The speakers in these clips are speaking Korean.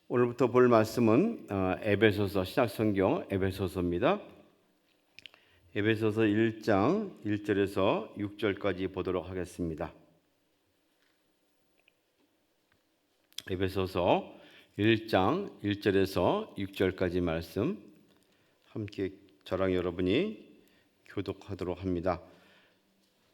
오늘부터 볼 말씀은 에베소서 신약성경 에베소서입니다. 에베소서 1장 1절에서 6절까지 보도록 하겠습니다. 에베소서 1장 1절에서 6절까지 말씀 함께 저랑 여러분이 교독하도록 합니다.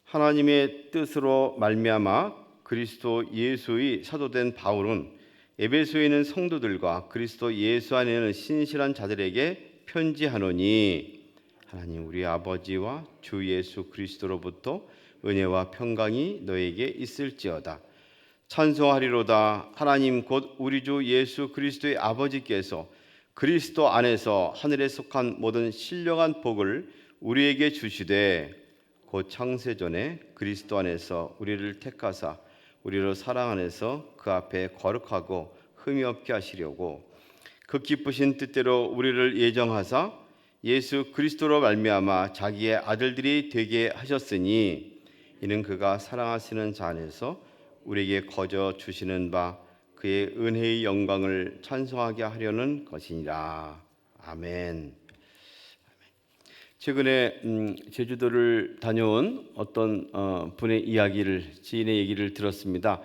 하나님의 뜻으로 말미암아 그리스도 예수의 사도된 바울은 에베소에 있는 성도들과 그리스도 예수 안에 있는 신실한 자들에게 편지하노니 하나님 우리 아버지와 주 예수 그리스도로부터 은혜와 평강이 너에게 있을지어다. 찬송하리로다. 하나님 곧 우리 주 예수 그리스도의 아버지께서 그리스도 안에서 하늘에 속한 모든 신령한 복을 우리에게 주시되 곧 창세전에 그리스도 안에서 우리를 택하사 우리로 사랑 안에서 그 앞에 거룩하고 흠이 없게 하시려고 그 기쁘신 뜻대로 우리를 예정하사 예수 그리스도로 말미암아 자기의 아들들이 되게 하셨으니 이는 그가 사랑하시는 자 안에서 우리에게 거저 주시는 바 그의 은혜의 영광을 찬송하게 하려는 것이니라. 아멘. 최근에 제주도를 다녀온 어떤 분의 지인의 얘기를 들었습니다.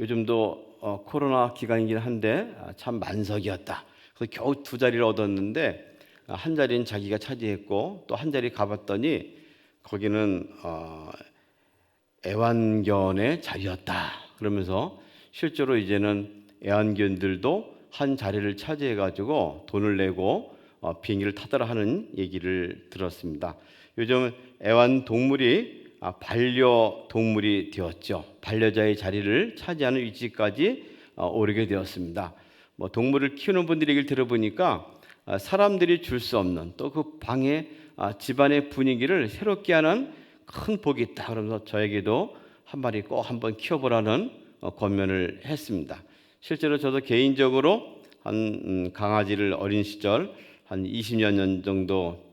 요즘도 코로나 기간이긴 한데 참 만석이었다. 그래서 겨우 두 자리를 얻었는데 한 자리는 자기가 차지했고 또 한 자리 가봤더니 거기는 애완견의 자리였다. 그러면서 실제로 이제는 애완견들도 한 자리를 차지해가지고 돈을 내고 비행기를 타더라 하는 얘기를 들었습니다. 요즘 애완동물이 반려동물이 되었죠. 반려자의 자리를 차지하는 위치까지 오르게 되었습니다. 동물을 키우는 분들의 얘기를 들어보니까 사람들이 줄 수 없는 또 그 방에 집안의 분위기를 새롭게 하는 큰 복이 있다. 그러면서 저에게도 한 마리 꼭 한번 키워보라는 권면을 했습니다. 실제로 저도 개인적으로 한 강아지를 어린 시절 한 20여 년 정도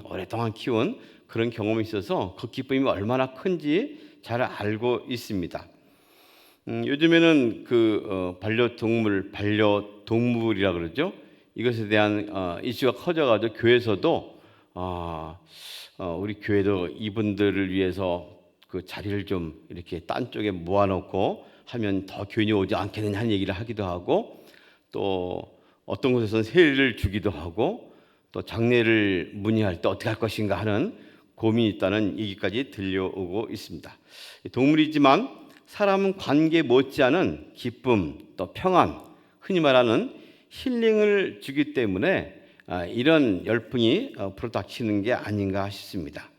오랫동안 키운 그런 경험이 있어서 그 기쁨이 얼마나 큰지 잘 알고 있습니다. 요즘에는 반려동물이라 그러죠. 이것에 대한 이슈가 커져가지고 교회에서도 우리 교회도 이분들을 위해서 그 자리를 좀 이렇게 딴 쪽에 모아놓고 하면 더 교인이 오지 않겠느냐 하는 얘기를 하기도 하고 또 어떤 곳에서는 세례를 주기도 하고 또 장례를 문의할 때 어떻게 할 것인가 하는 고민이 있다는 얘기까지 들려오고 있습니다. 동물이지만 사람은 관계 못지않은 기쁨 또 평안, 흔히 말하는 힐링을 주기 때문에 이런 열풍이 불어닥치는 게 아닌가 싶습니다.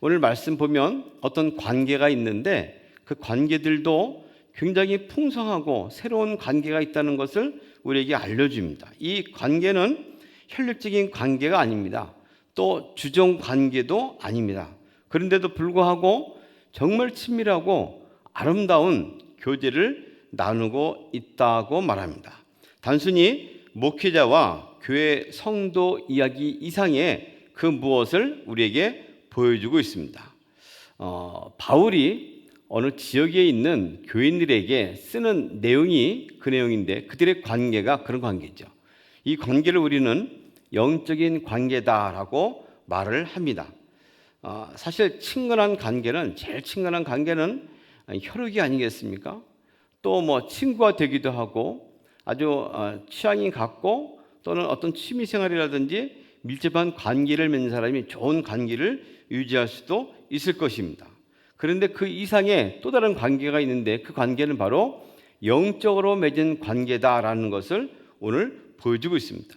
오늘 말씀 보면 어떤 관계가 있는데 그 관계들도 굉장히 풍성하고 새로운 관계가 있다는 것을 우리에게 알려줍니다. 이 관계는 혈육적인 관계가 아닙니다. 또 주종 관계도 아닙니다. 그런데도 불구하고 정말 친밀하고 아름다운 교제를 나누고 있다고 말합니다. 단순히 목회자와 교회 성도 이야기 이상의 그 무엇을 우리에게 보여주고 있습니다. 바울이 어느 지역에 있는 교인들에게 쓰는 내용이 그 내용인데 그들의 관계가 그런 관계죠. 이 관계를 우리는 영적인 관계다라고 말을 합니다. 사실 제일 친근한 관계는 혈육이 아니겠습니까? 또 친구가 되기도 하고 아주 취향이 같고 또는 어떤 취미 생활이라든지 밀접한 관계를 맺는 사람이 좋은 관계를 유지할 수도 있을 것입니다. 그런데 그 이상의 또 다른 관계가 있는데 그 관계는 바로 영적으로 맺은 관계다라는 것을 오늘 보여주고 있습니다.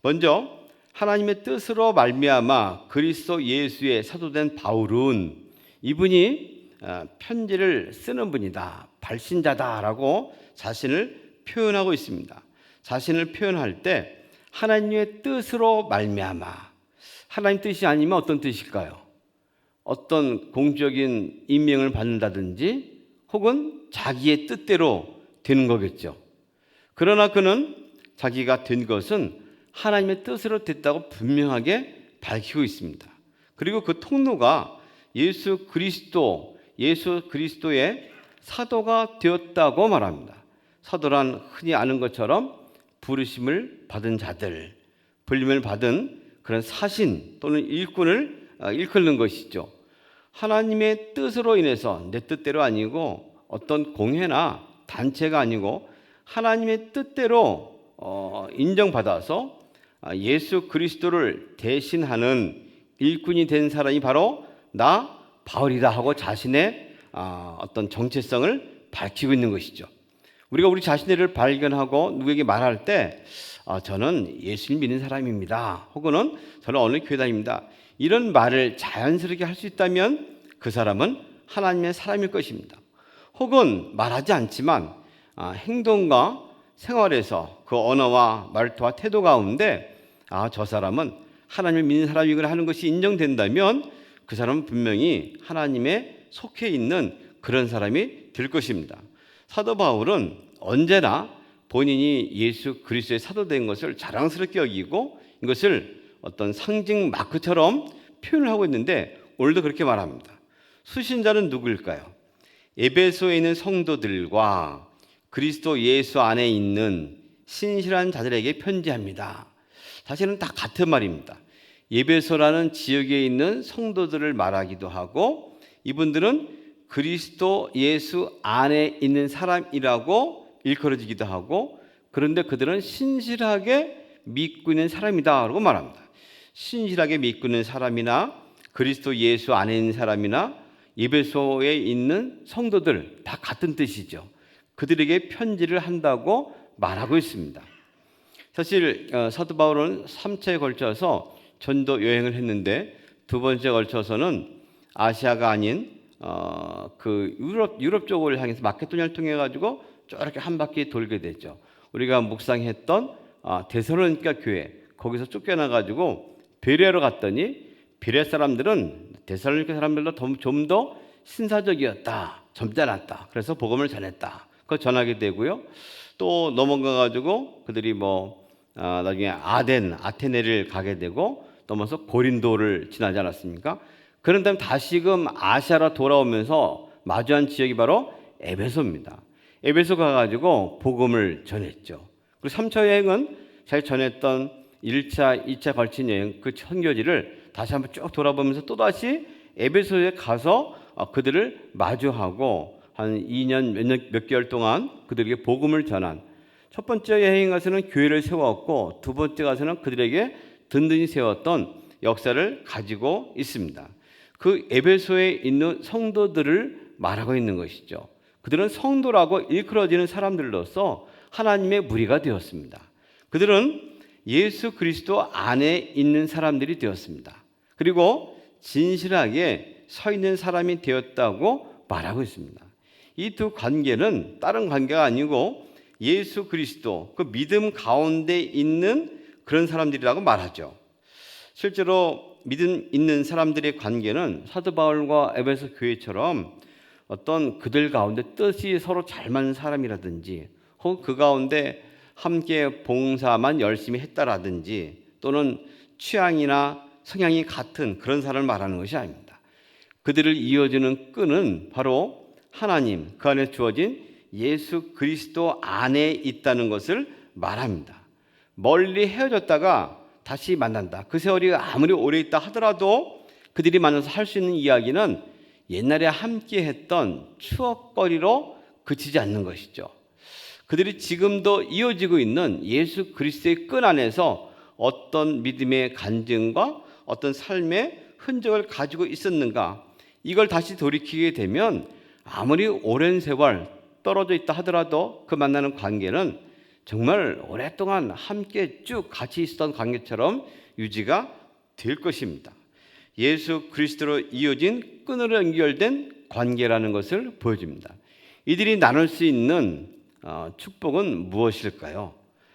먼저 하나님의 뜻으로 말미암아 그리스도 예수의 사도된 바울은 이분이 편지를 쓰는 분이다, 발신자다라고 자신을 표현하고 있습니다. 자신을 표현할 때 하나님의 뜻으로 말미암아, 하나님 뜻이 아니면 어떤 뜻일까요? 어떤 공적인 임명을 받는다든지 혹은 자기의 뜻대로 되는 거겠죠. 그러나 그는 자기가 된 것은 하나님의 뜻으로 됐다고 분명하게 밝히고 있습니다. 그리고 그 통로가 예수 그리스도의 사도가 되었다고 말합니다. 사도란 흔히 아는 것처럼 부르심을 받은 자들, 불림을 받은 그런 사신 또는 일꾼을 일컫는 것이죠. 하나님의 뜻으로 인해서 내 뜻대로 아니고 어떤 공회나 단체가 아니고 하나님의 뜻대로 인정받아서 예수 그리스도를 대신하는 일꾼이 된 사람이 바로 나 바울이다 하고 자신의 어떤 정체성을 밝히고 있는 것이죠. 우리가 우리 자신을 발견하고 누구에게 말할 때 저는 예수를 믿는 사람입니다. 혹은 저는 어느 교회 다닙니다. 이런 말을 자연스럽게 할 수 있다면 그 사람은 하나님의 사람일 것입니다. 혹은 말하지 않지만 행동과 생활에서 그 언어와 말투와 태도 가운데 저 사람은 하나님을 믿는 사람이구나 하는 것이 인정된다면 그 사람은 분명히 하나님에 속해 있는 그런 사람이 될 것입니다. 사도 바울은 언제나 본인이 예수 그리스도의 사도된 것을 자랑스럽게 여기고 이것을 어떤 상징 마크처럼 표현을 하고 있는데 오늘도 그렇게 말합니다. 수신자는 누구일까요? 에베소에 있는 성도들과 그리스도 예수 안에 있는 신실한 자들에게 편지합니다. 사실은 다 같은 말입니다. 에베소라는 지역에 있는 성도들을 말하기도 하고 이분들은 그리스도 예수 안에 있는 사람이라고 일컬어지기도 하고 그런데 그들은 신실하게 믿고 있는 사람이다라고 말합니다. 신실하게 믿고 있는 사람이나 그리스도 예수 안에 있는 사람이나 에베소에 있는 성도들 다 같은 뜻이죠. 그들에게 편지를 한다고 말하고 있습니다. 사실 사도 바울은 3차에 걸쳐서 전도 여행을 했는데 두 번째 걸쳐서는 아시아가 아닌 그 유럽 쪽을 향해서 마케도니아를 통해 가지고 저렇게 한 바퀴 돌게 되죠. 우리가 묵상했던 데살로니가 교회 거기서 쫓겨나 가지고 베레아로 갔더니 베레아 사람들은 데살로니가 사람들보다 좀 더 신사적이었다, 점잖았다. 그래서 복음을 전했다. 그걸 전하게 되고요. 또 넘어가 가지고 그들이 나중에 아테네를 가게 되고 넘어서 고린도를 지나지 않았습니까? 그런 다음에 다시금 아시아로 돌아오면서 마주한 지역이 바로 에베소입니다. 에베소 가가지고 복음을 전했죠. 그리고 3차 여행은 잘 전했던 1차, 2차 걸친 여행 그 선교지를 다시 한번 쭉 돌아보면서 또다시 에베소에 가서 그들을 마주하고 한 2년 몇 개월 동안 그들에게 복음을 전한 첫 번째 여행 가서는 교회를 세웠고 두 번째 가서는 그들에게 든든히 세웠던 역사를 가지고 있습니다. 그 에베소에 있는 성도들을 말하고 있는 것이죠. 그들은 성도라고 일컬어지는 사람들로서 하나님의 무리가 되었습니다. 그들은 예수 그리스도 안에 있는 사람들이 되었습니다. 그리고 진실하게 서 있는 사람이 되었다고 말하고 있습니다. 이 두 관계는 다른 관계가 아니고 예수 그리스도 그 믿음 가운데 있는 그런 사람들이라고 말하죠. 실제로 믿음 있는 사람들의 관계는 사도 바울과 에베소 교회처럼 어떤 그들 가운데 뜻이 서로 잘 맞는 사람이라든지 혹은 그 가운데 함께 봉사만 열심히 했다라든지 또는 취향이나 성향이 같은 그런 사람을 말하는 것이 아닙니다. 그들을 이어주는 끈은 바로 하나님 그 안에 주어진 예수 그리스도 안에 있다는 것을 말합니다. 멀리 헤어졌다가 다시 만난다. 그 세월이 아무리 오래 있다 하더라도 그들이 만나서 할 수 있는 이야기는 옛날에 함께 했던 추억거리로 그치지 않는 것이죠. 그들이 지금도 이어지고 있는 예수 그리스도의 끈 안에서 어떤 믿음의 간증과 어떤 삶의 흔적을 가지고 있었는가 이걸 다시 돌이키게 되면 아무리 오랜 세월 떨어져 있다 하더라도 그 만나는 관계는 정말 오랫동안 함께 쭉 같이 있었던 관계처럼 유지가 될 것입니다. 예수 그리스도로 이어진 끈으로 연결된 관계라는 것을 보여줍니다. 이들이 나눌 수 있는 축복은 무엇일까요?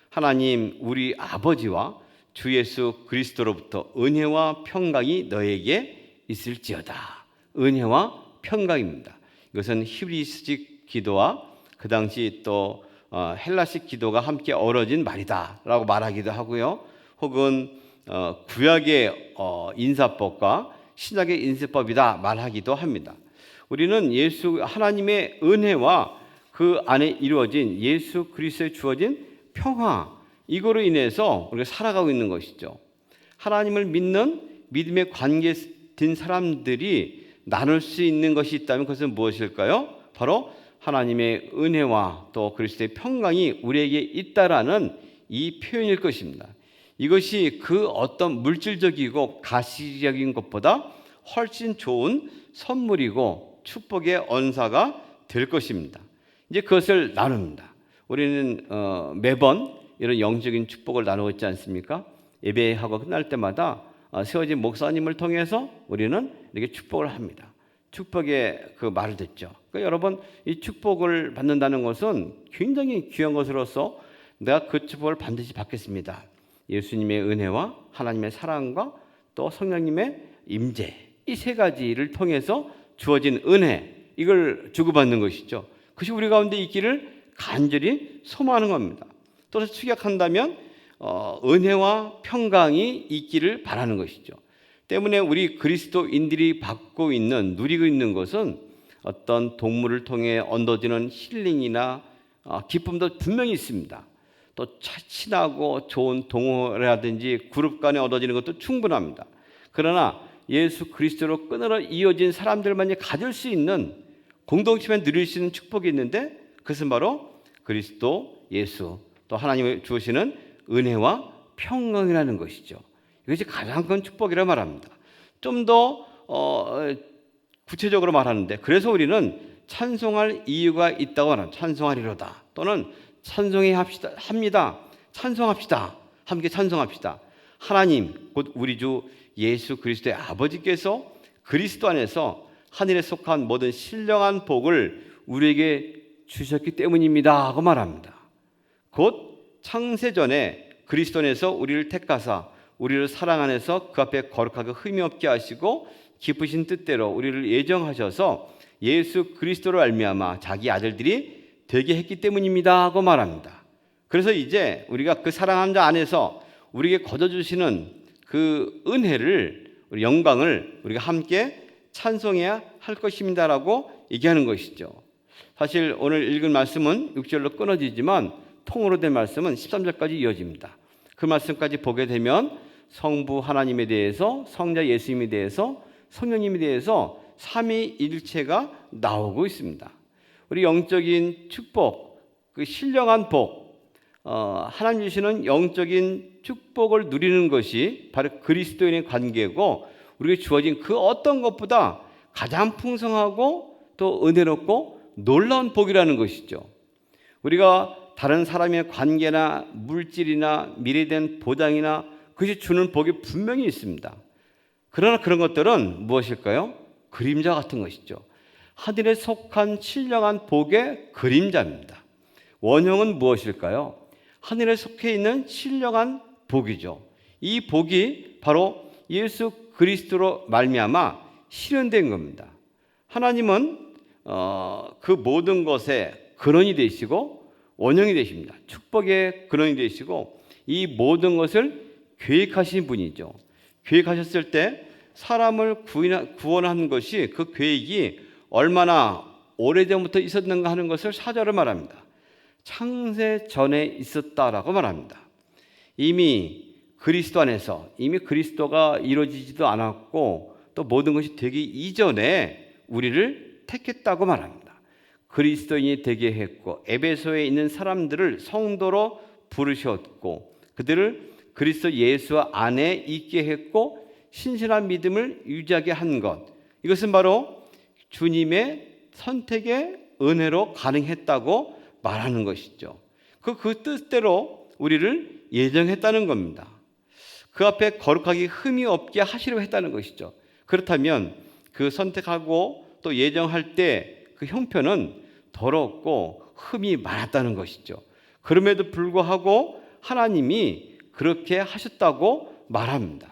하나님 우리 아버지와 주 예수 그리스도로부터 은혜와 평강이 너에게 있을지어다. 은혜와 평강입니다. 이것은 히브리스식 기도와 그 당시 또 헬라식 기도가 함께 어우러진 말이다라고 말하기도 하고요. 혹은 구약의 인사법과 신약의 인사법이다 말하기도 합니다. 우리는 예수 하나님의 은혜와 그 안에 이루어진 예수 그리스도에 주어진 평화, 이거로 인해서 우리가 살아가고 있는 것이죠. 하나님을 믿는 믿음의 관계에 든 사람들이 나눌 수 있는 것이 있다면 그것은 무엇일까요? 바로 하나님의 은혜와 또 그리스도의 평강이 우리에게 있다라는 이 표현일 것입니다. 이것이 그 어떤 물질적이고 가시적인 것보다 훨씬 좋은 선물이고 축복의 언사가 될 것입니다. 이제 그것을 나눕니다. 우리는 매번 이런 영적인 축복을 나누고 있지 않습니까? 예배하고 끝날 때마다 세워진 목사님을 통해서 우리는 이렇게 축복을 합니다. 축복의 그 말을 듣죠. 그러니까 여러분, 이 축복을 받는다는 것은 굉장히 귀한 것으로서 내가 그 축복을 반드시 받겠습니다. 예수님의 은혜와 하나님의 사랑과 또 성령님의 임재, 이 세 가지를 통해서 주어진 은혜, 이걸 주고받는 것이죠. 그것이 우리 가운데 있기를 간절히 소망하는 겁니다. 또 축약한다면 은혜와 평강이 있기를 바라는 것이죠. 때문에 우리 그리스도인들이 받고 있는, 누리고 있는 것은 어떤 동물을 통해 얻어지는 힐링이나 기쁨도 분명히 있습니다. 또 친하고 좋은 동호회라든지 그룹 간에 얻어지는 것도 충분합니다. 그러나 예수 그리스도로 끈으로 이어진 사람들만이 가질 수 있는, 공동체만 누릴 수 있는 축복이 있는데, 그것은 바로 그리스도 예수, 또 하나님이 주시는 은혜와 평강이라는 것이죠. 이것이 가장 큰 축복이라 말합니다. 좀 더 구체적으로 말하는데, 그래서 우리는 찬송할 이유가 있다고 하는, 찬송하리로다, 또는 찬송해야 합니다. 찬송합시다. 함께 찬송합시다. 하나님 곧 우리 주 예수 그리스도의 아버지께서 그리스도 안에서 하늘에 속한 모든 신령한 복을 우리에게 주셨기 때문입니다 하고 말합니다. 곧 창세전에 그리스도 안에서 우리를 택하사 우리를 사랑 안에서 그 앞에 거룩하게 흠이 없게 하시고 기쁘신 뜻대로 우리를 예정하셔서 예수 그리스도로 말미암아 자기 아들들이 되게 했기 때문입니다 하고 말합니다. 그래서 이제 우리가 그 사랑하는 자 안에서 우리에게 거둬주시는 그 은혜를, 우리 영광을 우리가 함께 찬송해야 할 것입니다라고 얘기하는 것이죠. 사실 오늘 읽은 말씀은 6절로 끊어지지만 통으로 된 말씀은 13절까지 이어집니다. 그 말씀까지 보게 되면 성부 하나님에 대해서, 성자 예수님에 대해서, 성령님에 대해서 삼위일체가 나오고 있습니다. 우리 영적인 축복, 그 신령한 복, 하나님 주시는 영적인 축복을 누리는 것이 바로 그리스도인의 관계고, 우리에게 주어진 그 어떤 것보다 가장 풍성하고 또 은혜롭고 놀라운 복이라는 것이죠. 우리가 다른 사람의 관계나 물질이나 미래된 보장이나 그것이 주는 복이 분명히 있습니다. 그러나 그런 것들은 무엇일까요? 그림자 같은 것이죠. 하늘에 속한 신령한 복의 그림자입니다. 원형은 무엇일까요? 하늘에 속해 있는 신령한 복이죠. 이 복이 바로 예수 그리스도로 말미암아 실현된 겁니다. 하나님은 그 모든 것의 근원이 되시고 원형이 되십니다. 축복의 근원이 되시고 이 모든 것을 계획하신 분이죠. 계획하셨을 때 사람을 구원한 것이, 그 계획이 얼마나 오래전부터 있었는가 하는 것을 사절을 말합니다. 창세 전에 있었다라고 말합니다. 이미 그리스도 안에서, 이미 그리스도가 이루어지지도 않았고 또 모든 것이 되기 이전에 우리를 택했다고 말합니다. 그리스도인이 되게 했고 에베소에 있는 사람들을 성도로 부르셨고 그들을 그리스도 예수 안에 있게 했고 신실한 믿음을 유지하게 한 것, 이것은 바로 주님의 선택의 은혜로 가능했다고 말하는 것이죠. 그 뜻대로 우리를 예정했다는 겁니다. 그 앞에 거룩하게 흠이 없게 하시려고 했다는 것이죠. 그렇다면 그 선택하고 또 예정할 때 그 형편은 더럽고 흠이 많았다는 것이죠. 그럼에도 불구하고 하나님이 그렇게 하셨다고 말합니다.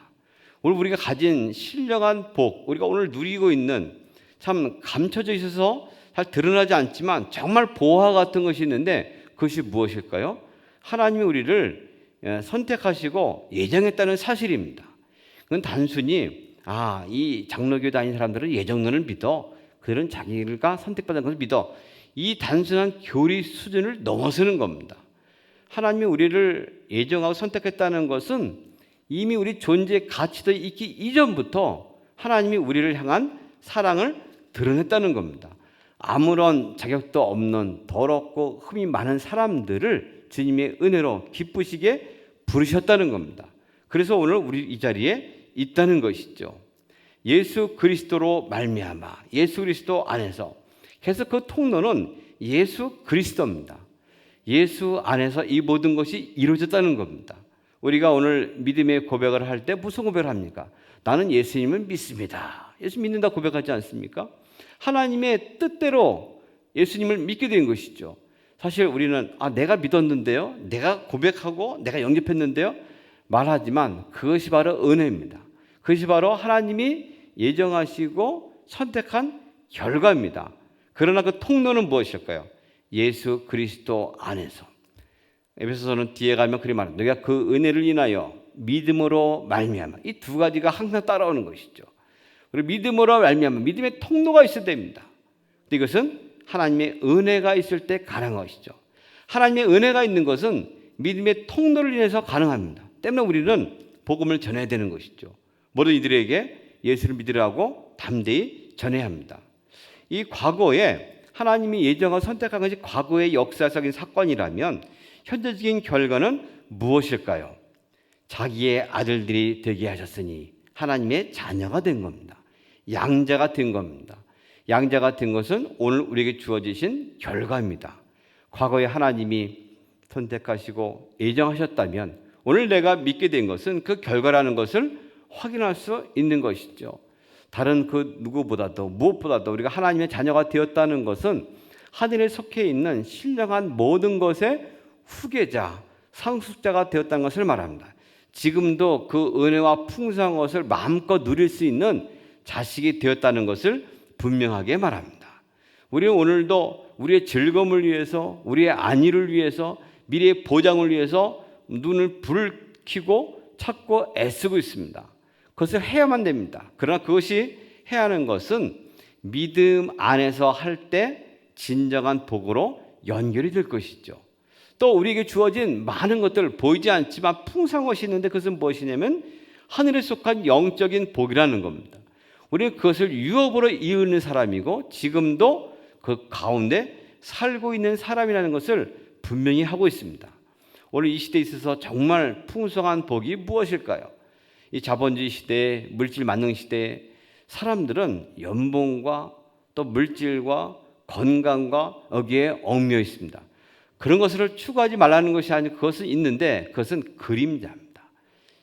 오늘 우리가 가진 신령한 복, 우리가 오늘 누리고 있는, 참 감춰져 있어서 잘 드러나지 않지만 정말 보화 같은 것이 있는데, 그것이 무엇일까요? 하나님이 우리를 선택하시고 예정했다는 사실입니다. 그건 단순히 이 장로교에 다니는 사람들은 예정론을 믿어, 그들은 자기가 선택받은 것을 믿어, 이 단순한 교리 수준을 넘어서는 겁니다. 하나님이 우리를 예정하고 선택했다는 것은 이미 우리 존재의 가치도 있기 이전부터 하나님이 우리를 향한 사랑을 드러냈다는 겁니다. 아무런 자격도 없는 더럽고 흠이 많은 사람들을 주님의 은혜로 기쁘시게 부르셨다는 겁니다. 그래서 오늘 우리 이 자리에 있다는 것이죠. 예수 그리스도로 말미암아, 예수 그리스도 안에서, 계속 그 통로는 예수 그리스도입니다. 예수 안에서 이 모든 것이 이루어졌다는 겁니다. 우리가 오늘 믿음의 고백을 할 때 무슨 고백을 합니까? 나는 예수님을 믿습니다. 예수 믿는다 고백하지 않습니까? 하나님의 뜻대로 예수님을 믿게 된 것이죠. 사실 우리는 내가 믿었는데요, 내가 고백하고 내가 영접했는데요 말하지만 그것이 바로 은혜입니다. 그것이 바로 하나님이 예정하시고 선택한 결과입니다. 그러나 그 통로는 무엇일까요? 예수 그리스도 안에서. 에베소서는 뒤에 가면 그리 말합니다. 너희가 그 은혜를 인하여 믿음으로 말미암아. 이 두 가지가 항상 따라오는 것이죠. 그리고 믿음으로 말미암아, 믿음의 통로가 있어야 됩니다. 이것은 하나님의 은혜가 있을 때 가능한 것이죠. 하나님의 은혜가 있는 것은 믿음의 통로를 인해서 가능합니다. 때문에 우리는 복음을 전해야 되는 것이죠. 모든 이들에게 예수를 믿으라고 담대히 전해야 합니다. 이 과거에 하나님이 예정하고 선택한 것이 과거의 역사적인 사건이라면 현재적인 결과는 무엇일까요? 자기의 아들들이 되게 하셨으니 하나님의 자녀가 된 겁니다. 양자가 된 겁니다. 양자가 된 것은 오늘 우리에게 주어지신 결과입니다. 과거에 하나님이 선택하시고 예정하셨다면 오늘 내가 믿게 된 것은 그 결과라는 것을 확인할 수 있는 것이죠. 다른 그 누구보다도 무엇보다도 우리가 하나님의 자녀가 되었다는 것은 하늘에 속해 있는 신령한 모든 것의 후계자, 상속자가 되었다는 것을 말합니다. 지금도 그 은혜와 풍성한 것을 마음껏 누릴 수 있는 자식이 되었다는 것을 분명하게 말합니다. 우리는 오늘도 우리의 즐거움을 위해서, 우리의 안위를 위해서, 미래의 보장을 위해서 눈을 불을 켜고 찾고 애쓰고 있습니다. 그것을 해야만 됩니다. 그러나 그것이 해야 하는 것은 믿음 안에서 할 때 진정한 복으로 연결이 될 것이죠. 또 우리에게 주어진 많은 것들, 보이지 않지만 풍성한 것이 있는데 그것은 무엇이냐면 하늘에 속한 영적인 복이라는 겁니다. 우리는 그것을 유업으로 이루는 사람이고 지금도 그 가운데 살고 있는 사람이라는 것을 분명히 하고 있습니다. 오늘 이 시대에 있어서 정말 풍성한 복이 무엇일까요? 이 자본주의 시대에, 물질 만능 시대에 사람들은 연봉과 또 물질과 건강과 여기에 얽매여 있습니다. 그런 것을 추구하지 말라는 것이 아니고 그것은 있는데 그것은 그림자입니다.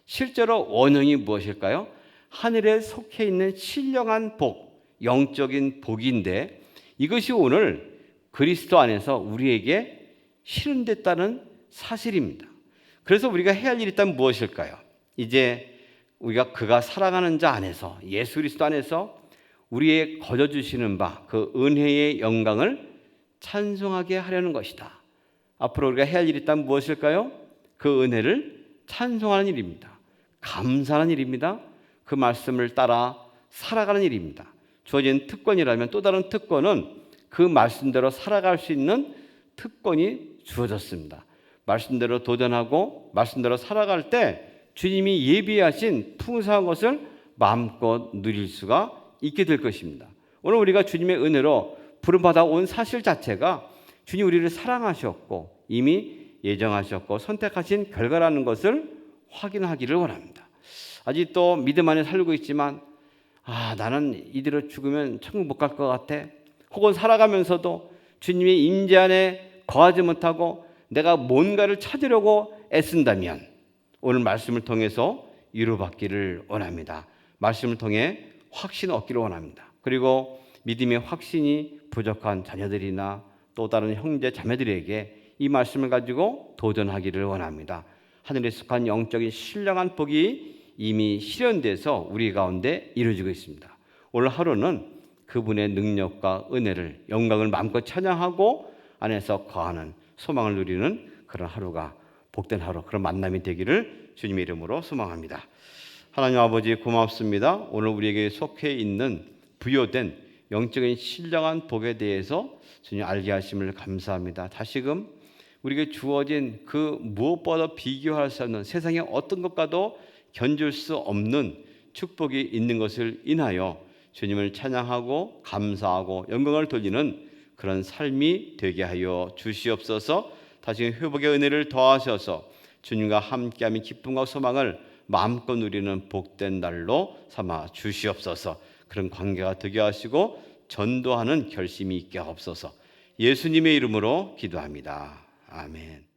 실제로 원형이 무엇일까요? 하늘에 속해 있는 신령한 복, 영적인 복인데 이것이 오늘 그리스도 안에서 우리에게 실현됐다는 사실입니다. 그래서 우리가 해야 할 일이 있다면 무엇일까요? 이제 우리가 그가 사랑하는 자 안에서, 예수 그리스도 안에서 우리의 거저주시는 바 그 은혜의 영광을 찬송하게 하려는 것이다. 앞으로 우리가 해야 할 일이 있다면 무엇일까요? 그 은혜를 찬송하는 일입니다. 감사하는 일입니다. 그 말씀을 따라 살아가는 일입니다. 주어진 특권이라면 또 다른 특권은 그 말씀대로 살아갈 수 있는 특권이 주어졌습니다. 말씀대로 도전하고 말씀대로 살아갈 때 주님이 예비하신 풍성한 것을 마음껏 누릴 수가 있게 될 것입니다. 오늘 우리가 주님의 은혜로 부름받아 온 사실 자체가 주님 우리를 사랑하셨고 이미 예정하셨고 선택하신 결과라는 것을 확인하기를 원합니다. 아직도 믿음 안에 살고 있지만 나는 이대로 죽으면 천국 못 갈 것 같아. 혹은 살아가면서도 주님의 임재 안에 거하지 못하고 내가 뭔가를 찾으려고 애쓴다면 오늘 말씀을 통해서 위로받기를 원합니다. 말씀을 통해 확신 얻기를 원합니다. 그리고 믿음의 확신이 부족한 자녀들이나 또 다른 형제 자매들에게 이 말씀을 가지고 도전하기를 원합니다. 하늘에 속한 영적인 신령한 복이 이미 실현돼서 우리 가운데 이루어지고 있습니다. 오늘 하루는 그분의 능력과 은혜를, 영광을 마음껏 찬양하고 안에서 거하는 소망을 누리는 그런 하루가 복된 하루, 그런 만남이 되기를 주님의 이름으로 소망합니다. 하나님 아버지 고맙습니다. 오늘 우리에게 속해 있는 부여된 영적인 신령한 복에 대해서 주님 알게 하심을 감사합니다. 다시금 우리에게 주어진 그 무엇보다 비교할 수 없는 세상의 어떤 것과도 견줄 수 없는 축복이 있는 것을 인하여 주님을 찬양하고 감사하고 영광을 돌리는 그런 삶이 되게 하여 주시옵소서. 다시 회복의 은혜를 더하셔서 주님과 함께하는 기쁨과 소망을 마음껏 누리는 복된 날로 삼아 주시옵소서. 그런 관계가 되게 하시고 전도하는 결심이 있게 하옵소서. 예수님의 이름으로 기도합니다. 아멘.